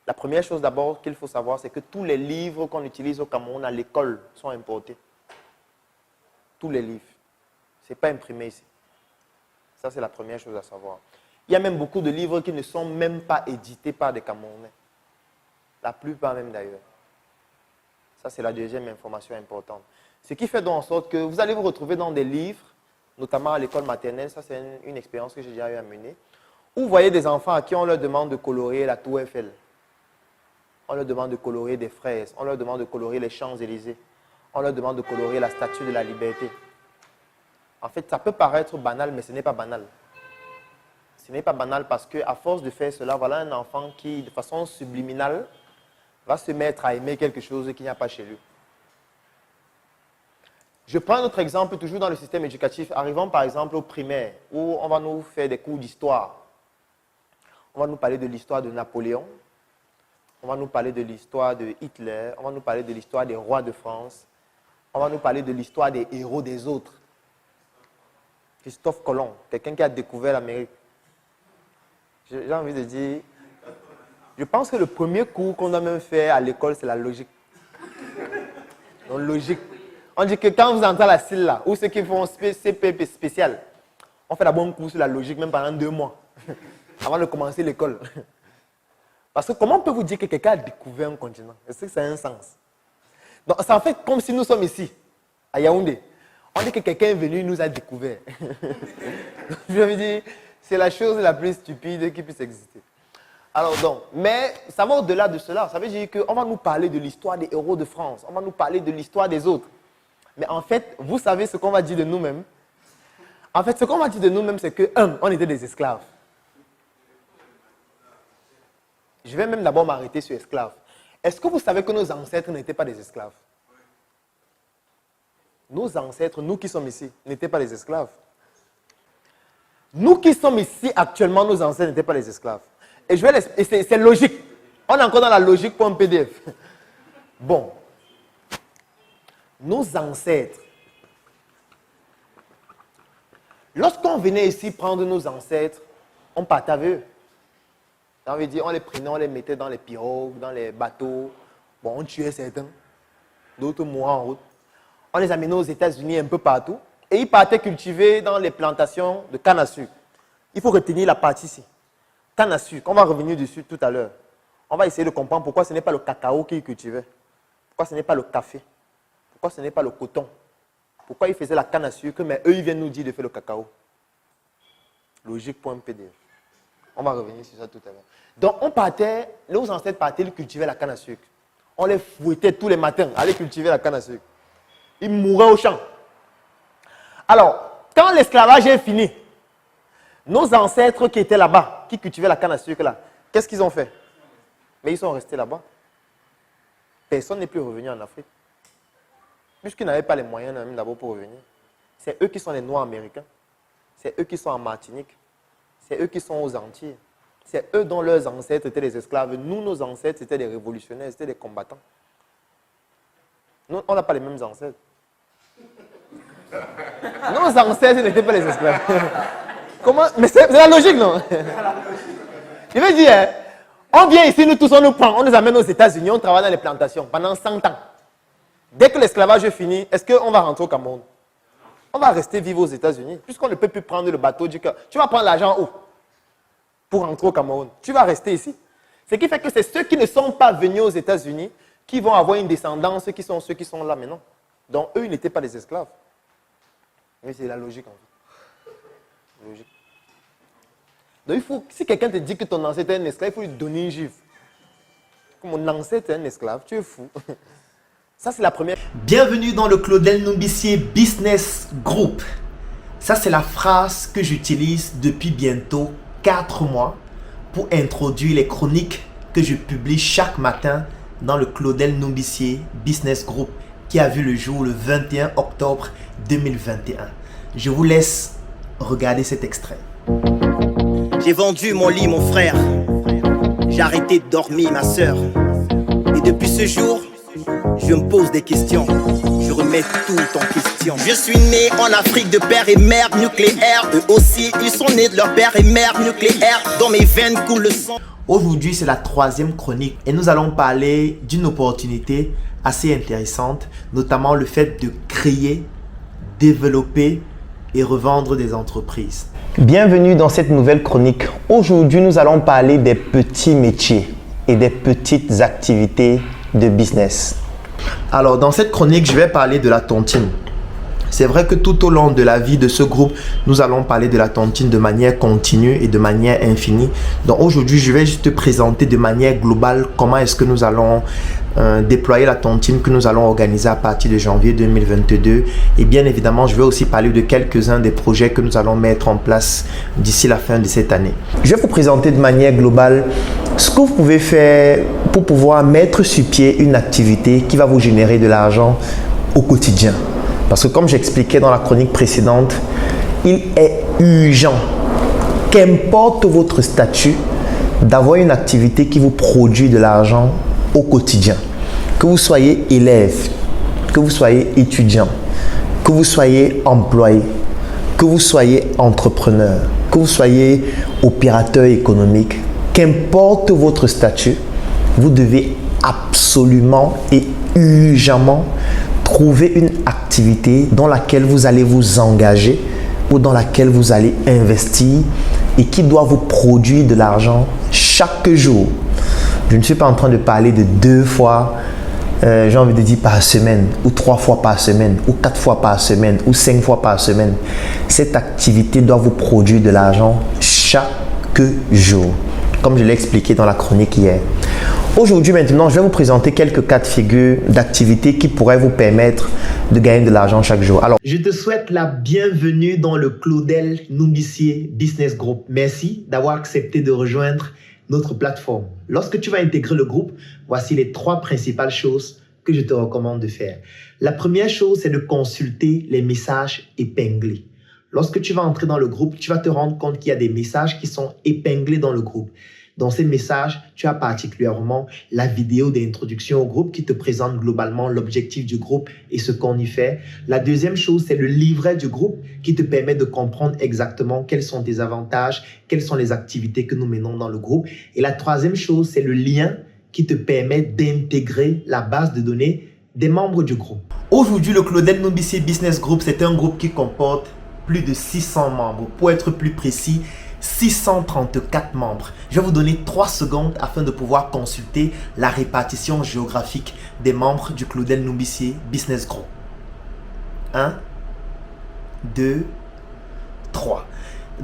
La première chose d'abord qu'il faut savoir, c'est que tous les livres qu'on utilise au Cameroun à l'école sont importés. Tous les livres. Ce n'est pas imprimé ici. Ça, c'est la première chose à savoir. Il y a même beaucoup de livres qui ne sont même pas édités par des Camerounais. La plupart même d'ailleurs. Ça, c'est la deuxième information importante. Ce qui fait donc en sorte que vous allez vous retrouver dans des livres, notamment à l'école maternelle, ça c'est une expérience que j'ai déjà eu à mener, où vous voyez des enfants à qui on leur demande de colorer la Tour Eiffel. On leur demande de colorer des fraises, on leur demande de colorer les Champs-Élysées, on leur demande de colorer la Statue de la Liberté. En fait, ça peut paraître banal, mais ce n'est pas banal. Ce n'est pas banal parce qu'à force de faire cela, voilà un enfant qui, de façon subliminale, va se mettre à aimer quelque chose qu'il n'y a pas chez lui. Je prends notre exemple toujours dans le système éducatif. Arrivons par exemple au primaire, où on va nous faire des cours d'histoire. On va nous parler de l'histoire de Napoléon, on va nous parler de l'histoire de Hitler, on va nous parler de l'histoire des rois de France, on va nous parler de l'histoire des héros des autres. Christophe Colomb, quelqu'un qui a découvert l'Amérique. J'ai envie de dire, je pense que le premier cours qu'on a même fait à l'école, c'est la logique. Donc, logique. On dit que quand vous entrez à la CIL là, ou ceux qui font CP spécial, on fait d'abord un cours sur la logique, même pendant 2 mois, avant de commencer l'école. Parce que comment on peut vous dire que quelqu'un a découvert un continent? Est-ce que ça a un sens? Donc, c'est en fait comme si nous sommes ici, à Yaoundé. On dit que quelqu'un est venu et nous a découvert. Je veux dire, c'est la chose la plus stupide qui puisse exister. Alors donc, mais ça va au-delà de cela. Ça veut dire qu'on va nous parler de l'histoire des héros de France. On va nous parler de l'histoire des autres. Mais en fait, vous savez ce qu'on va dire de nous-mêmes? En fait, ce qu'on va dire de nous-mêmes, c'est que, on était des esclaves. Je vais même d'abord m'arrêter sur esclaves. Est-ce que vous savez que nos ancêtres n'étaient pas des esclaves? Nos ancêtres, nous qui sommes ici, n'étaient pas des esclaves. Nous qui sommes ici actuellement, nos ancêtres n'étaient pas des esclaves. Et c'est logique. On est encore dans la logique pour un PDF. Bon. Nos ancêtres. Lorsqu'on venait ici prendre nos ancêtres, on partait avec eux. Ça veut dire, on les prenait, on les mettait dans les pirogues, dans les bateaux. Bon, on tuait certains. D'autres mouraient en route. On les amenait aux États-Unis un peu partout. Et ils partaient cultiver dans les plantations de canne à sucre. Il faut retenir la partie ici. Canne à sucre, on va revenir dessus tout à l'heure. On va essayer de comprendre pourquoi ce n'est pas le cacao qu'ils cultivaient. Pourquoi ce n'est pas le café. Pourquoi ce n'est pas le coton. Pourquoi ils faisaient la canne à sucre, mais eux, ils viennent nous dire de faire le cacao. Logique.pdf. On va revenir sur ça tout à l'heure. Donc, on partait, nos ancêtres partaient, ils cultivaient la canne à sucre. On les fouettait tous les matins, aller cultiver la canne à sucre. Ils mouraient au champ. Alors, quand l'esclavage est fini, nos ancêtres qui étaient là-bas, qui cultivaient la canne à sucre là, qu'est-ce qu'ils ont fait? Mais ils sont restés là-bas. Personne n'est plus revenu en Afrique. Puisqu'ils n'avaient pas les moyens même d'abord pour revenir. C'est eux qui sont les Noirs américains. C'est eux qui sont en Martinique. C'est eux qui sont aux Antilles. C'est eux dont leurs ancêtres étaient des esclaves. Nous, nos ancêtres, c'était des révolutionnaires, c'était des combattants. Nous, on n'a pas les mêmes ancêtres. Nos ancêtres n'étaient pas les esclaves. Comment? Mais c'est la logique, non? Je veux dire, on vient ici, nous tous, on nous prend, on nous amène aux États-Unis, on travaille dans les plantations pendant 100 ans. Dès que l'esclavage est fini, est-ce qu'on va rentrer au Cameroun? On va rester vivre aux États-Unis. Puisqu'on ne peut plus prendre le bateau du cœur. Tu vas prendre l'argent où? Pour rentrer au Cameroun. Tu vas rester ici. Ce qui fait que c'est ceux qui ne sont pas venus aux États-Unis qui vont avoir une descendance, qui sont ceux qui sont là maintenant. Donc, eux, ils n'étaient pas des esclaves. Mais c'est la logique, en fait. Logique. Donc, il faut, si quelqu'un te dit que ton ancêtre est un esclave, il faut lui donner une gifle. Comme mon ancêtre est un esclave, tu es fou. Ça, c'est la première. Bienvenue dans le Claudel Numbissier Business Group. Ça, c'est la phrase que j'utilise depuis bientôt 4 mois pour introduire les chroniques que je publie chaque matin dans le Claudel Numbissier Business Group qui a vu le jour le 21 octobre 2021. Je vous laisse regarder cet extrait. J'ai vendu mon lit, mon frère. J'ai arrêté de dormir, ma soeur. Et depuis ce jour, je me pose des questions. Je remets tout en question. Je suis né en Afrique de père et mère nucléaire. Eux aussi, ils sont nés de leur père et mère nucléaire. Dans mes veines coule le sang. Aujourd'hui, c'est la 3e chronique et nous allons parler d'une opportunité assez intéressante, notamment le fait de créer, développer et revendre des entreprises. Bienvenue dans cette nouvelle chronique. Aujourd'hui, nous allons parler des petits métiers et des petites activités de business. Alors, dans cette chronique, je vais parler de la tontine. C'est vrai que tout au long de la vie de ce groupe, nous allons parler de la tontine de manière continue et de manière infinie. Donc aujourd'hui, je vais juste te présenter de manière globale comment est-ce que nous allons déployer la tontine que nous allons organiser à partir de janvier 2022. Et bien évidemment, je vais aussi parler de quelques-uns des projets que nous allons mettre en place d'ici la fin de cette année. Je vais vous présenter de manière globale ce que vous pouvez faire pour pouvoir mettre sur pied une activité qui va vous générer de l'argent au quotidien. Parce que comme j'expliquais dans la chronique précédente, il est urgent, qu'importe votre statut, d'avoir une activité qui vous produit de l'argent au quotidien. Que vous soyez élève, que vous soyez étudiant, que vous soyez employé, que vous soyez entrepreneur, que vous soyez opérateur économique, qu'importe votre statut, vous devez absolument et urgemment trouver une activité dans laquelle vous allez vous engager ou dans laquelle vous allez investir et qui doit vous produire de l'argent chaque jour. Je ne suis pas en train de parler de 2 fois, j'ai envie de dire par semaine, ou 3 fois par semaine, ou 4 fois par semaine, ou 5 fois par semaine. Cette activité doit vous produire de l'argent chaque jour, comme je l'ai expliqué dans la chronique hier. Aujourd'hui, maintenant, je vais vous présenter quelques cas de figure d'activités qui pourraient vous permettre de gagner de l'argent chaque jour. Alors, je te souhaite la bienvenue dans le Claudel Numbissier Business Group. Merci d'avoir accepté de rejoindre notre plateforme. Lorsque tu vas intégrer le groupe, voici les 3 principales choses que je te recommande de faire. La première chose, c'est de consulter les messages épinglés. Lorsque tu vas entrer dans le groupe, tu vas te rendre compte qu'il y a des messages qui sont épinglés dans le groupe. Dans ces messages, tu as particulièrement la vidéo d'introduction au groupe qui te présente globalement l'objectif du groupe et ce qu'on y fait. La deuxième chose, c'est le livret du groupe qui te permet de comprendre exactement quels sont tes avantages, quelles sont les activités que nous menons dans le groupe. Et la troisième chose, c'est le lien qui te permet d'intégrer la base de données des membres du groupe. Aujourd'hui, le Claudel Numbissier Business Group, c'est un groupe qui comporte plus de 600 membres. Pour être plus précis, 634 membres. Je vais vous donner 3 secondes afin de pouvoir consulter la répartition géographique des membres du Claudel Numbissier Business Group. 1, 2, 3.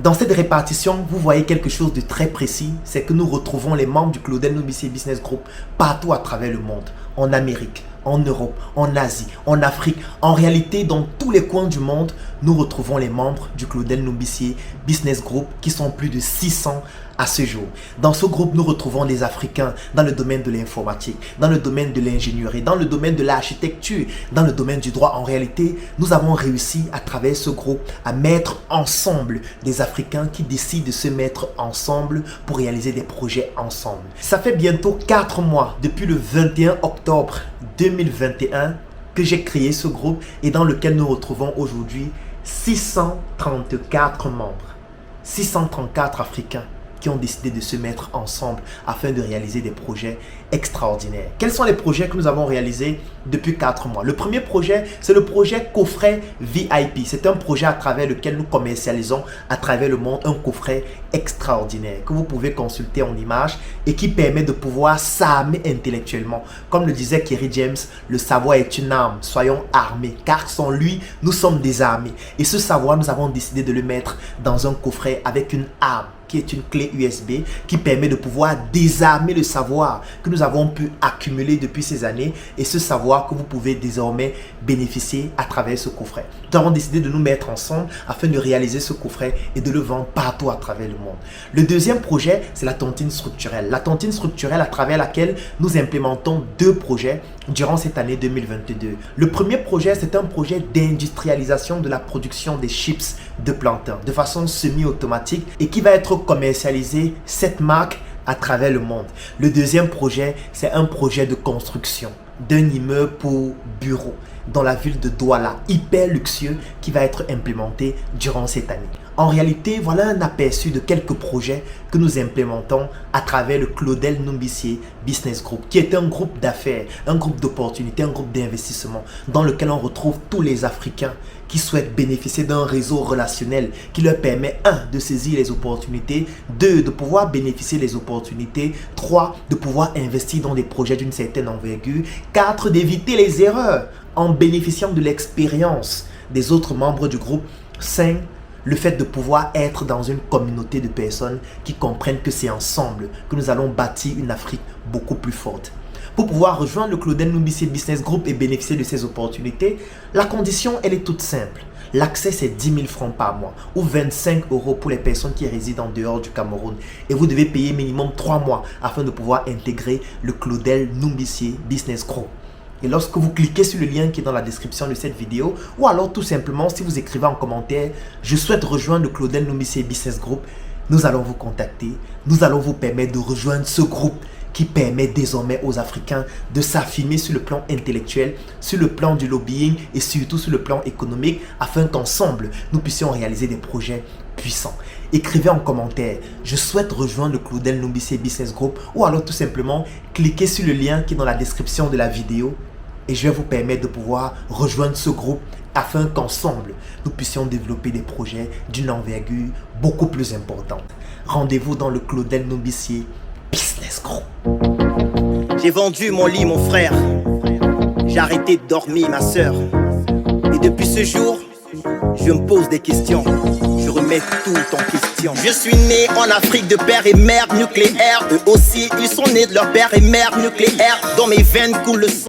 Dans cette répartition, vous voyez quelque chose de très précis, c'est que nous retrouvons les membres du Claudel Numbissier Business Group partout à travers le monde, en Amérique, en Europe, en Asie, en Afrique. En réalité, dans tous les coins du monde, nous retrouvons les membres du Claudel Numbissier Business Group qui sont plus de 600 à ce jour. Dans ce groupe, nous retrouvons des Africains dans le domaine de l'informatique, dans le domaine de l'ingénierie, dans le domaine de l'architecture, dans le domaine du droit. En réalité, nous avons réussi à travers ce groupe à mettre ensemble des Africains qui décident de se mettre ensemble pour réaliser des projets ensemble. Ça fait bientôt 4 mois depuis le 21 octobre 2021 que j'ai créé ce groupe et dans lequel nous retrouvons aujourd'hui 634 membres, 634 Africains qui ont décidé de se mettre ensemble afin de réaliser des projets extraordinaires. Quels sont les projets que nous avons réalisés depuis 4 mois? Le premier projet, c'est le projet coffret VIP. C'est un projet à travers lequel nous commercialisons à travers le monde un coffret extraordinaire que vous pouvez consulter en images et qui permet de pouvoir s'armer intellectuellement. Comme le disait Kerry James, le savoir est une arme, soyons armés, car sans lui, nous sommes désarmés. Et ce savoir, nous avons décidé de le mettre dans un coffret avec une arme qui est une clé USB qui permet de pouvoir désarmer le savoir que nous avons pu accumuler depuis ces années et ce savoir que vous pouvez désormais bénéficier à travers ce coffret. Nous avons décidé de nous mettre ensemble afin de réaliser ce coffret et de le vendre partout à travers le monde. Le deuxième projet, c'est la tontine structurelle. La tontine structurelle à travers laquelle nous implémentons 2 projets durant cette année 2022. Le premier projet, c'est un projet d'industrialisation de la production des chips de plantain de façon semi-automatique et qui va être commercialisé cette marque à travers le monde. Le deuxième projet, c'est un projet de construction d'un immeuble pour bureaux. dans la ville de Douala, hyper luxueux, qui va être implémenté durant cette année. En réalité, voilà un aperçu de quelques projets que nous implémentons à travers le Claudel Numbissier Business Group, qui est un groupe d'affaires, un groupe d'opportunités, un groupe d'investissement dans lequel on retrouve tous les Africains qui souhaitent bénéficier d'un réseau relationnel qui leur permet 1. De saisir les opportunités, 2. De pouvoir bénéficier des opportunités, 3. De pouvoir investir dans des projets d'une certaine envergure, 4. D'éviter les erreurs en bénéficiant de l'expérience des autres membres du groupe, 5. Le fait de pouvoir être dans une communauté de personnes qui comprennent que c'est ensemble que nous allons bâtir une Afrique beaucoup plus forte. Pour pouvoir rejoindre le Claudel Numbissier Business Group et bénéficier de ces opportunités, la condition, elle est toute simple. L'accès, c'est 10 000 francs par mois ou 25 € pour les personnes qui résident en dehors du Cameroun. Et vous devez payer minimum 3 mois afin de pouvoir intégrer le Claudel Numbissier Business Group. Et lorsque vous cliquez sur le lien qui est dans la description de cette vidéo, ou alors tout simplement si vous écrivez en commentaire « Je souhaite rejoindre le Claudel Numbissier Business Group », nous allons vous contacter, nous allons vous permettre de rejoindre ce groupe qui permet désormais aux Africains de s'affirmer sur le plan intellectuel, sur le plan du lobbying et surtout sur le plan économique afin qu'ensemble, nous puissions réaliser des projets puissants. Écrivez en commentaire « Je souhaite rejoindre le Claudel Numbissier Business Group » ou alors tout simplement cliquez sur le lien qui est dans la description de la vidéo et je vais vous permettre de pouvoir rejoindre ce groupe afin qu'ensemble, nous puissions développer des projets d'une envergure beaucoup plus importante. Rendez-vous dans le Claudel Numbissier Business Group. J'ai vendu mon lit, mon frère. J'ai arrêté de dormir, ma soeur. Et depuis ce jour, je me pose des questions. Je remets tout en question. Je suis né en Afrique de père et mère nucléaire. Eux aussi, ils sont nés de leur père et mère nucléaire. Dans mes veines coule le sang.